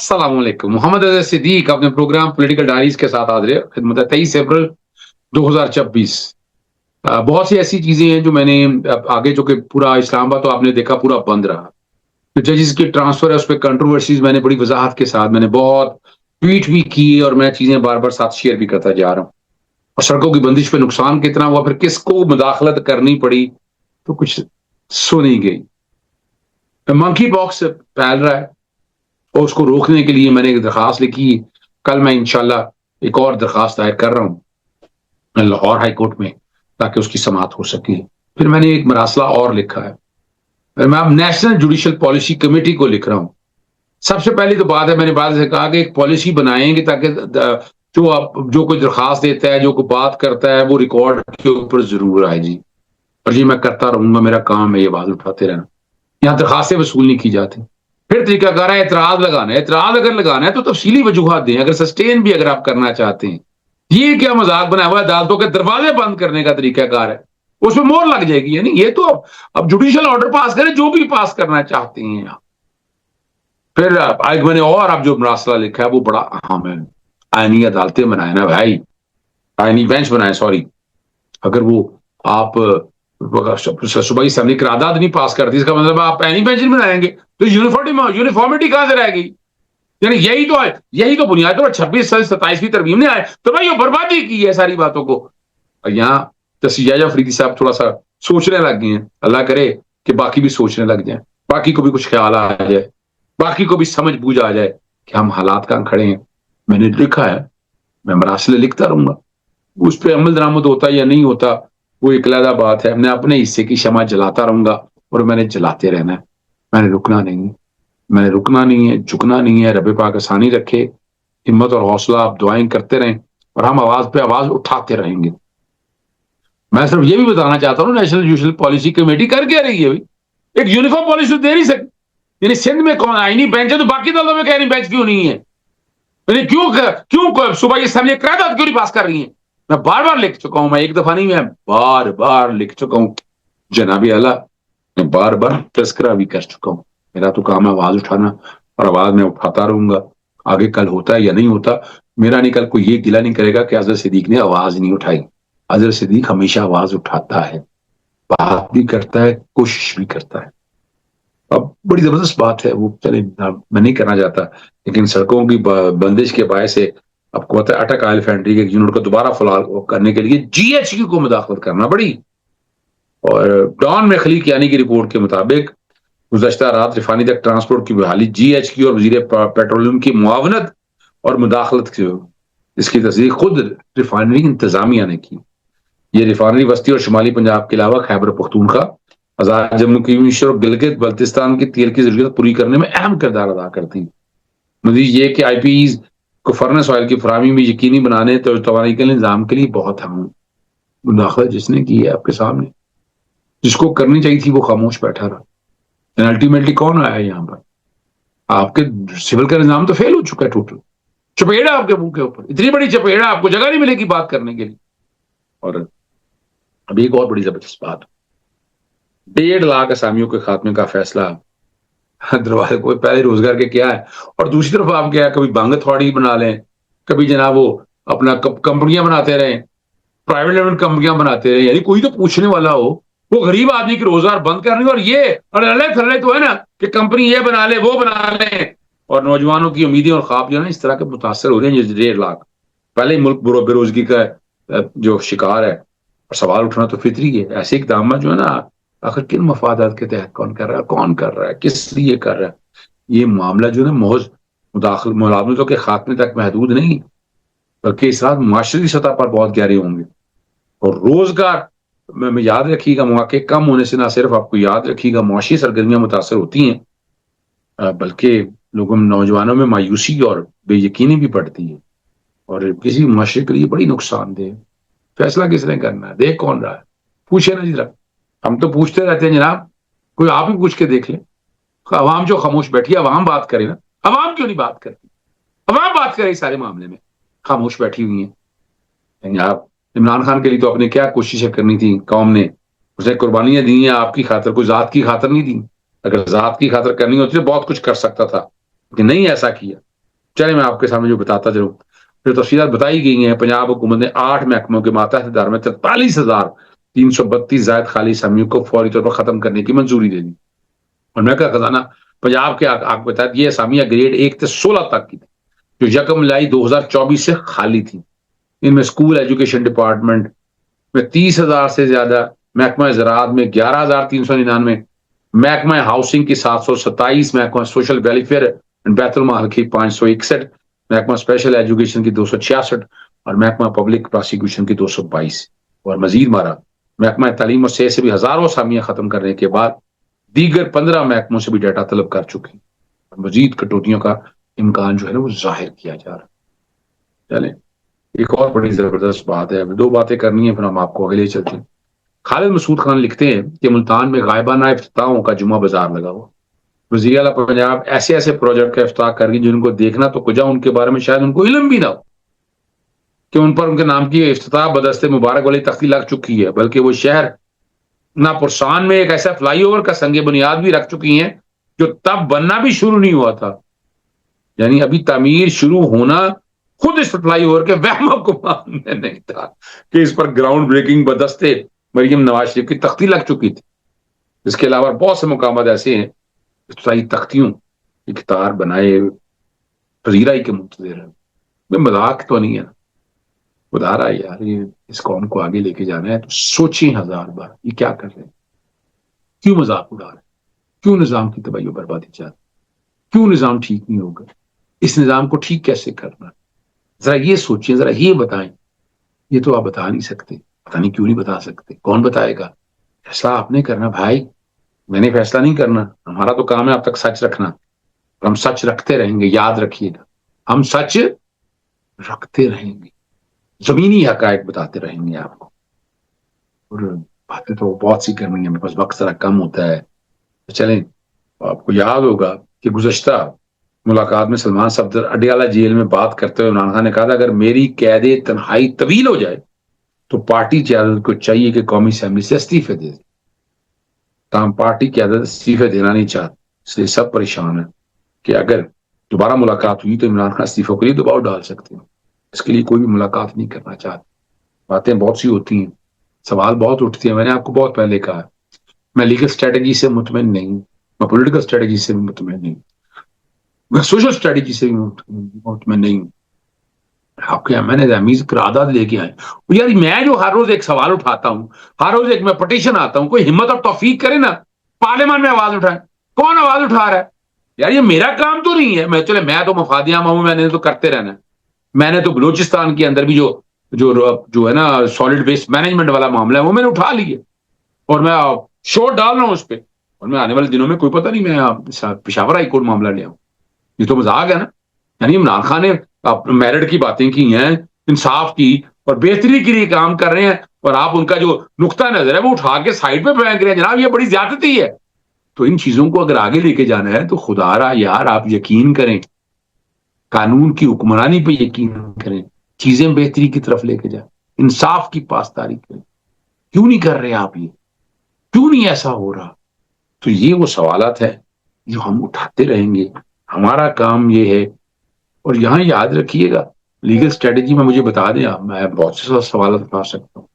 السلام علیکم. محمد اظہر صدیق اپنے پروگرام پولیٹیکل ڈائریز کے ساتھ حاضر خدمت ہے. 23 اپریل 2024. بہت سی ایسی چیزیں ہیں جو میں نے آگے جو کہ پورا اسلام آباد تو آپ نے دیکھا پورا بند رہا. ججز کی ٹرانسفر ہے اس پہ کنٹروورسیز میں نے بڑی وضاحت کے ساتھ میں نے بہت ٹویٹ بھی کی اور میں چیزیں بار بار ساتھ شیئر بھی کرتا جا رہا ہوں. اور سڑکوں کی بندش پہ نقصان کتنا ہوا, پھر کس کو مداخلت کرنی پڑی, تو کچھ سنی گئی. منکی باکس پھیل رہا ہے اور اس کو روکنے کے لیے میں نے ایک درخواست لکھی. کل میں انشاءاللہ ایک اور درخواست دائر کر رہا ہوں لاہور ہائی کورٹ میں تاکہ اس کی سماعت ہو سکے. پھر میں نے ایک مراسلہ اور لکھا ہے, میں اب نیشنل جوڈیشل پالیسی کمیٹی کو لکھ رہا ہوں. سب سے پہلی تو بات ہے, میں نے بعد سے کہا کہ ایک پالیسی بنائیں گے تاکہ جو کوئی درخواست دیتا ہے, جو کوئی بات کرتا ہے, وہ ریکارڈ کے اوپر ضرور آئے جی. اور یہ میں کرتا رہوں گا, میرا کام ہے یہ آواز اٹھاتے رہنا. یہاں درخواستیں وصول نہیں کی جاتی. پھر طریقہ کار ہے اعتراض لگانا ہے. اعتراض اگر لگانا ہے تو تفصیلی وجوہات دیں, اگر سسٹین بھی اگر آپ کرنا چاہتے ہیں. یہ کیا مذاق بنایا ہوا ہے, عدالتوں کے دروازے بند کرنے کا طریقہ کار ہے, اس میں مور لگ جائے گی. یعنی یہ تو اب جوڈیشل آرڈر پاس کریں جو بھی پاس کرنا چاہتے ہیں آپ. پھر آج میں نے اور اب جو مراسلہ لکھا ہے وہ بڑا اہم ہے. آئینی عدالتیں بنائے نا بھائی, آئینی بینچ بنائے. سوری, اگر وہ آپ صوبائی اسمبلی قرارداد نہیں پاس کرتی, اس کا مطلب آپ آئینی بینچ نہیں بنائیں گے تو یونیفارمٹی کہاں سے رہے گی؟ یعنی یہی تو بنیاد ہے. 26 سے 27ویں ترمیم نے آئے تو بھائی وہ بربادی کی ہے ساری باتوں کو. اور یہاں تسیہ افریدی صاحب تھوڑا سا سوچنے لگ گئے ہیں. اللہ کرے کہ باقی بھی سوچنے لگ جائیں, باقی کو بھی کچھ خیال آ جائے, باقی کو بھی سمجھ بوجھ آ جائے کہ ہم حالات کہاں کھڑے ہیں. میں نے لکھا ہے, میں مراسلے لکھتا رہوں گا. اس پہ عمل درآمد ہوتا یا نہیں ہوتا وہ ایک علیحدہ بات ہے. میں اپنے حصے کی شمع جلاتا رہوں گا اور میں نے جلاتے رہنا ہے. میں نے رکنا نہیں ہے, جھکنا نہیں ہے. رب پاک آسانی رکھے, ہمت اور حوصلہ, آپ دعائیں کرتے رہیں اور ہم آواز پہ آواز اٹھاتے رہیں گے. میں صرف یہ بھی بتانا چاہتا ہوں نیشنل جوڈیشل پالیسی کمیٹی کر کیا رہی ہے. ایک یونیفارم پالیسی دے نہیں سکتی. یعنی سندھ میں کون آئینی بینچ ہے تو باقی دولوں میں آئینی بینچ کیوں نہیں ہے؟ یعنی کیوں صوبائی اسمبلی قرارداد کیوں نہیں پاس کر رہی ہیں؟ میں بار بار لکھ چکا ہوں, میں ایک دفعہ نہیں, میں بار بار لکھ چکا ہوں جناب اعلیٰ, میں بار بار تذکرہ بھی کر چکا ہوں. میرا تو کام ہے آواز اٹھانا اور آواز میں اٹھاتا رہوں گا. آگے کل ہوتا ہے یا نہیں ہوتا, میرا نہیں, کل کوئی یہ گلہ نہیں کرے گا کہ اظہر صدیق نے آواز نہیں اٹھائی. اظہر صدیق ہمیشہ آواز اٹھاتا ہے, بات بھی کرتا ہے, کوشش بھی کرتا ہے. اب بڑی زبردست بات ہے وہ, چلے میں نہیں کرنا چاہتا, لیکن سڑکوں کی بندش کے باعث سے آپ کو پتا ہے اٹک آئل فیکٹری کے یونٹ کو دوبارہ فعال کرنے کے لیے جی ایچ کیو کو مداخلت کرنا پڑی. اور ڈان مخلیق یعنی کی رپورٹ کے مطابق گزشتہ رات ریفائنری تک ٹرانسپورٹ کی بحالی جی ایچ کیو اور وزیر پیٹرولیم کی معاونت اور مداخلت کی, اس کی تصدیق خود ریفائنری انتظامیہ نے کی. یہ ریفائنری وسطی اور شمالی پنجاب کے علاوہ خیبر پختونخوا, آزاد جموں کشمیر اور گلگت بلتستان کی تیل کی ضرورت پوری کرنے میں اہم کردار ادا کرتی ہیں. مزید یہ کہ آئی پی ایز کو فرنس آئل کی فراہمی میں یقینی بنانے تو توانائی کے نظام کے لیے بہت اہم مداخلت جس نے کی ہے آپ کے سامنے, جس کو کرنی چاہیے تھی وہ خاموش بیٹھا رہا. الٹیمیٹلی کون آیا ہے یہاں پر؟ آپ کے سول کا نظام تو فیل ہو چکا ہے ٹوٹل. چپیڑا آپ کے منہ کے اوپر, اتنی بڑی چپیڑا, آپ کو جگہ نہیں ملے گی بات کرنے کے لیے. اور ابھی ایک اور بڑی زبردست بات, 1.5 لاکھ اسامیوں کے خاتمے کا فیصلہ دروازے کو پہلے روزگار کے کیا ہے, اور دوسری طرف آپ کیا ہے, کبھی بانگ اتھارٹی بنا لیں, کبھی جناب وہ اپنا کمپنیاں بناتے رہیں, پرائیویٹ لمیٹڈ کمپنیاں بناتے رہیں. یعنی کوئی تو پوچھنے والا ہو, وہ غریب آدمی کے روزگار بند کرنے. اور یہ اللہ تھلے تو ہے نا کہ کمپنی یہ بنا لے وہ بنا لیں, اور نوجوانوں کی امیدیں اور خواب جو ہے نا اس طرح کے متاثر ہو رہے ہیں. 1.5 لاکھ پہلے ہی ملک بے روزگاری کا جو شکار ہے, اور سوال اٹھنا تو فطری ہے. ایسے اقدامات جو ہے نا آخر کن مفادات کے تحت کون کر رہا ہے, کس لیے کر رہا ہے. یہ معاملہ جو ہے نا محض ملازمتوں کے خاتمے تک محدود نہیں, بلکہ اس رات معاشرتی سطح پر بہت گہرے ہوں گے. اور روزگار میں یاد رکھیے گا, مواقع کم ہونے سے نہ صرف آپ کو یاد رکھیے گا معاشی سرگرمیاں متاثر ہوتی ہیں, بلکہ نوجوانوں میں مایوسی اور بے یقینی بھی پڑتی ہے, اور کسی معاشرے کے لیے بڑی نقصان دہ. فیصلہ کس نے کرنا ہے, دیکھ کون رہا ہے, پوچھے نا جناب. ہم تو پوچھتے رہتے ہیں جناب, کوئی آپ ہی پوچھ کے دیکھ لیں. عوام جو خاموش بیٹھی ہے, عوام بات کرے نا. عوام کیوں نہیں بات کرتی؟ عوام بات کرے اس سارے معاملے میں, خاموش بیٹھی ہوئی ہیں. آپ عمران خان کے لیے تو اپنے کیا کوششیں کرنی تھی قوم نے, اسے قربانیاں دی ہیں آپ کی خاطر, کوئی ذات کی خاطر نہیں دی. اگر ذات کی خاطر کرنی ہوتی تو بہت کچھ کر سکتا تھا, لیکن نہیں ایسا کیا. چلے میں آپ کے سامنے جو بتاتا چلوں، جو تفصیلات بتائی گئی ہیں، پنجاب حکومت نے 8 محکموں کے ماتحت اداروں میں 43,332 زائد خالی اسامیوں کو فوری طور پر ختم کرنے کی منظوری دے دی۔ اور میں کا خزانہ پنجاب کے آپ کو بتایا یہ اسامیاں گریڈ 1 سے 16 تک کی تھی، جو 1 جولائی 2024 سے خالی تھی۔ ان میں اسکول ایجوکیشن ڈپارٹمنٹ میں 30,000 سے زیادہ، محکمہ زراعت میں 11,399، محکمہ ہاؤسنگ کی 727، محکمہ سوشل ویلفیئر اینڈ بیت المال کی 561، محکمہ اسپیشل ایجوکیشن کی 266 اور محکمہ پبلک پراسیکیوشن کی 222۔ اور مزید مارا محکمہ تعلیم و صحت سے بھی ہزاروں اسامیاں ختم کرنے کے بعد دیگر 15 محکموں سے بھی ڈیٹا طلب کر چکی اور مزید کٹوتیوں کا امکان جو ہے نا وہ ظاہر کیا جا رہا ہے۔ چلیں ایک اور بڑی زبردست بات ہے، 2 باتیں کرنی ہیں پھر ہم آپ کو آگے لے چلتے ہیں۔ خالد مسعود خان لکھتے ہیں کہ ملتان میں غائبانہ افتتاحوں کا جمعہ بازار لگا ہوا، وزیر اعلیٰ پنجاب ایسے ایسے پروجیکٹ کا افتتاح کر گئی جن کو دیکھنا تو کجا ان کے بارے میں شاید ان کو علم بھی نہ ہو کہ ان پر ان کے نام کی افتتاح بدست مبارک والی تختی لگ چکی ہے، بلکہ وہ شہر ناپرسان میں ایک ایسا فلائی اوور کا سنگ بنیاد بھی رکھ چکی ہیں جو تب بننا بھی شروع نہیں ہوا تھا، یعنی ابھی تعمیر شروع ہونا خود اس فلائی اوور کے وہم کو ماننے نہیں تھا کہ اس پر گراؤنڈ بریکنگ بدستے مریم نواز شریف کی تختی لگ چکی تھی۔ اس کے علاوہ بہت سے مقامات ایسے ہیں افتتاحی تختیوں کی کتار بنائے پذیرائی کے منتظر ہیں۔ میں مذاق تو نہیں ہے، خدا رہا یار یہ اس قوم کو آگے لے کے جانا ہے تو سوچیں 1000 بار یہ کیا کر رہے ہیں، کیوں مذاق اڑا رہے ہیں، کیوں نظام کی تباہی و بربادی چاہتے ہیں، کیوں نظام ٹھیک نہیں ہوگا، اس نظام کو ٹھیک کیسے کرنا، ذرا یہ سوچیں، ذرا یہ بتائیں۔ یہ تو آپ بتا نہیں سکتے، پتہ نہیں کیوں نہیں بتا سکتے، کون بتائے گا؟ فیصلہ آپ نے کرنا بھائی، میں نے فیصلہ نہیں کرنا، ہمارا تو کام ہے اب تک سچ رکھنا، اور ہم سچ رکھتے رہیں گے، یاد رکھیے گا ہم سچ رکھتے رہیں گے، زمینی حقائق بتاتے رہیں گے آپ کو۔ اور باتیں تو بہت سی کرنی ہے، میرے پاس وقت ذرا کم ہوتا ہے۔ چلیں آپ کو یاد ہوگا کہ گزشتہ ملاقات میں سلمان صفدر اڈیالہ جیل میں بات کرتے ہوئے عمران خان نے کہا تھا اگر میری قید تنہائی طویل ہو جائے تو پارٹی قیادت کو چاہیے کہ قومی اسمبلی سے استعفے دے دے، تاہم پارٹی قیادت استعفے دینا نہیں چاہتی، اس لیے سب پریشان ہیں کہ اگر دوبارہ ملاقات ہوئی تو عمران خان استعفے کے لیے دباؤ ڈال سکتے ہیں، اس کے لیے کوئی بھی ملاقات نہیں کرنا چاہتے۔ باتیں بہت سی ہوتی ہیں، سوال بہت اٹھتے ہیں، میں نے آپ کو بہت پہلے کہا میں لیگل اسٹریٹجی سے مطمئن نہیں ہوں، میں پولیٹیکل اسٹریٹجی سے بھی مطمئن نہیں ہوں، میں سوشل اسٹریٹجی سے بھی مطمئن نہیں ہوں۔ آپ کے میں نے امیز قرارداد لے کے آئے یار، میں جو ہر روز ایک سوال اٹھاتا ہوں، ہر روز ایک میں پٹیشن آتا ہوں، کوئی ہمت اور توفیق کرے نا پارلیمان میں آواز اٹھائے، کون آواز اٹھا رہا ہے یار؟ یہ میرا کام تو نہیں ہے، میں چلے میں تو مفادیاں ہوں، میں نے تو کرتے رہنا ہے۔ میں نے تو بلوچستان کے اندر بھی جو ہے نا سالڈ ویسٹ مینجمنٹ والا معاملہ ہے وہ میں نے اٹھا لیے اور میں شور ڈال رہا ہوں اس پہ، اور میں آنے والے دنوں میں کوئی پتہ نہیں میں پشاور ہائی کورٹ معاملہ لے آؤں۔ یہ تو مذاق ہے نا، یعنی عمران خان نے میرٹ کی باتیں کی ہیں، انصاف کی اور بہتری کے لیے کام کر رہے ہیں، اور آپ ان کا جو نقطہ نظر ہے وہ اٹھا کے سائڈ پہ پھینک رہے ہیں، جناب یہ بڑی زیادتی ہے۔ تو ان چیزوں کو اگر آگے لے کے جانا ہے تو خدا را یار آپ یقین کریں، قانون کی حکمرانی پہ یقین کریں، چیزیں بہتری کی طرف لے کے جائیں، انصاف کی پاسداری کریں۔ کیوں نہیں کر رہے آپ؟ یہ کیوں نہیں ایسا ہو رہا؟ تو یہ وہ سوالات ہیں جو ہم اٹھاتے رہیں گے، ہمارا کام یہ ہے۔ اور یہاں یاد رکھیے گا لیگل اسٹریٹجی میں مجھے بتا دیں آپ، میں بہت سے سوالات اٹھا سکتا ہوں۔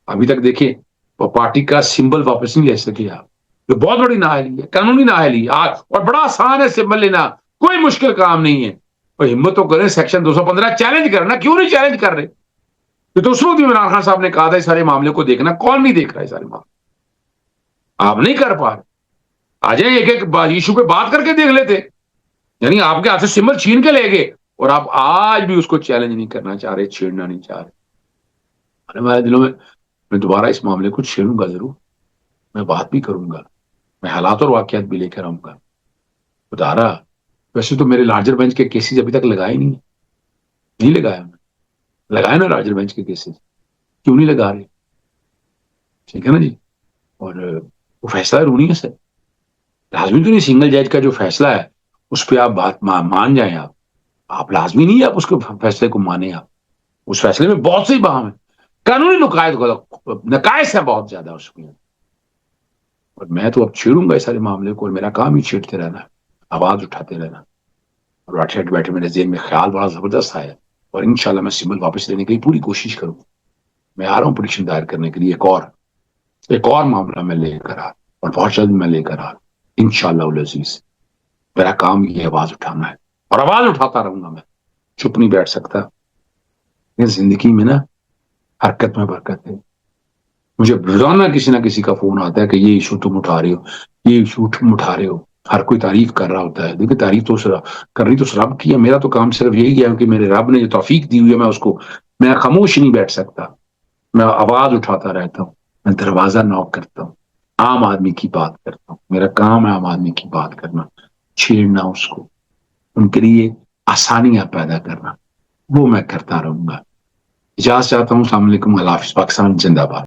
ابھی تک دیکھیں وہ پارٹی کا سمبل واپس نہیں لے سکے آپ، جو بہت بڑی نااہلی ہے، قانونی نااہلی اور بڑا آسان ہے سمبل لینا، کوئی مشکل کام نہیں ہے۔ اور ہمت تو کریں سیکشن 215 چیلنج کرنا، کیوں نہیں چیلنج کر رہے؟ تو اس وقت عمران خان صاحب نے کہا تھا اس سارے معاملے کو دیکھنا، کون نہیں دیکھ رہا ہے سارے معاملے؟ آپ نہیں کر پا رہے، آ جائیں ایک ایک ایشو پہ بات کر کے دیکھ لیتے، یعنی آپ کے ہاتھ سے سمبل چھین کے لے گئے اور آپ آج بھی اس کو چیلنج نہیں کرنا چاہ رہے، چھیڑنا نہیں چاہ رہے۔ آنے والے دنوں میں دوبارہ اس معاملے کو چھیڑوں گا ضرور، میں بات بھی کروں گا، میں حالات اور واقعات بھی لے کر آؤں گا۔ بتا رہا ویسے تو میرے لارجر بینچ کے کیسز ابھی تک لگائے نہیں لگایا، میں لگائے نا لارجر بینچ کے کیسز، کیوں نہیں لگا رہے؟ ٹھیک ہے نا جی۔ اور وہ فیصلہ رونی ہے سر، لازمی تو نہیں سنگل جج کا جو فیصلہ ہے اس پہ آپ بات مان جائیں، آپ لازمی نہیں ہے آپ اس کے فیصلے کو مانیں، آپ اس فیصلے میں بہت سی بہم ہے، قانونی نقائص ہیں بہت زیادہ اس میں، اور میں تو اب چھیڑوں گا اس سارے معاملے کو، اور میرا کام ہی چھیڑتے رہنا ہے، آواز اٹھاتے رہنا۔ اور بیٹھے بیٹھے میرے ذہن میں خیال بڑا زبردست آیا اور انشاءاللہ میں سمبل واپس لینے کی پوری کوشش کروں. میں آ رہا ہوں پٹیشن دائر کرنے کے لیے ایک اور معاملہ میں لے کر اور بہت جلد میں لے کر انشاءاللہ العزیز. میرا کام یہ آواز اٹھانا ہے اور آواز اٹھاتا رہوں گا. میں چپ نہیں بیٹھ سکتا. زندگی میں نا حرکت میں برکت ہے. مجھے روزانہ کسی نہ کسی کا فون آتا ہے کہ یہ ایشو تم اٹھا رہے ہو, یہ ایشو تم اٹھا رہے ہو. ہر کوئی تعریف کر رہا ہوتا ہے. دیکھیں تعریف تو کرنی تو رب کی ہے. میرا تو کام صرف یہی ہے کہ میرے رب نے جو توفیق دی ہوئی ہے میں خاموش نہیں بیٹھ سکتا. میں آواز اٹھاتا رہتا ہوں. میں دروازہ نوک کرتا ہوں. عام آدمی کی بات کرتا ہوں. میرا کام ہے عام آدمی کی بات کرنا, چھیڑنا اس کو, ان کے لیے آسانیاں پیدا کرنا. وہ میں کرتا رہوں گا. اجازت چاہتا ہوں. السلام علیکم. اللہ حافظ. پاکستان زندہ باد.